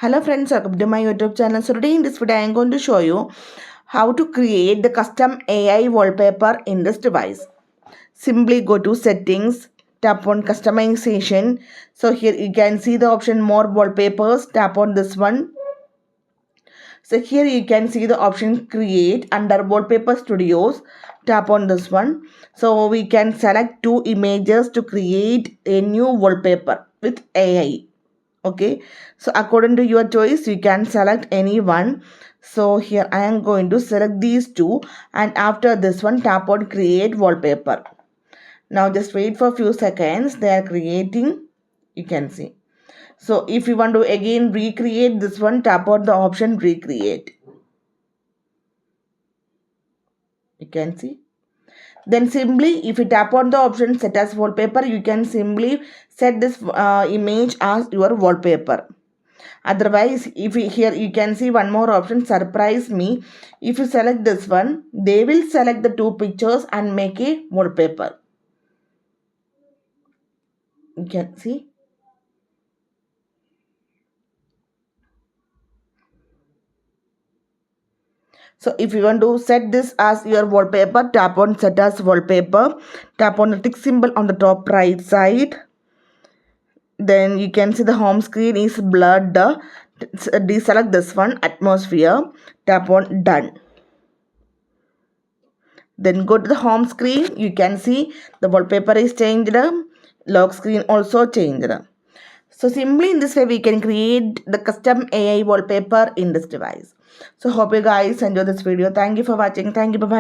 Hello friends, welcome to my YouTube channel. So today in this video I am going to show you how to create the custom AI wallpaper in this device. Simply go to settings, tap on customization. So here you can see the option more wallpapers, tap on this one. So here you can see the option create under wallpaper studios, tap on this one. So we can select two images to create a new wallpaper with AI. Okay, so according to your choice you can select any one. So here I am going to select these two, and after this one tap on create wallpaper. Now just wait for a few seconds, they are creating, you can see. So if you want to again recreate this one, tap on the option recreate, you can see. Then simply if you tap on the option set as wallpaper, you can simply set this image as your wallpaper. Otherwise, if you, here you can see one more option, surprise me. If you select this one, they will select the two pictures and make a wallpaper. You can see. So if you want to set this as your wallpaper, tap on set as wallpaper. Tap on the tick symbol on the top right side. Then you can see the home screen is blurred. Deselect this one, atmosphere. Tap on done. Then go to the home screen. You can see the wallpaper is changed. Lock screen also changed. So simply in this way we can create the custom AI wallpaper in this device. So hope you guys enjoy this video. Thank you for watching. Thank you. Bye bye.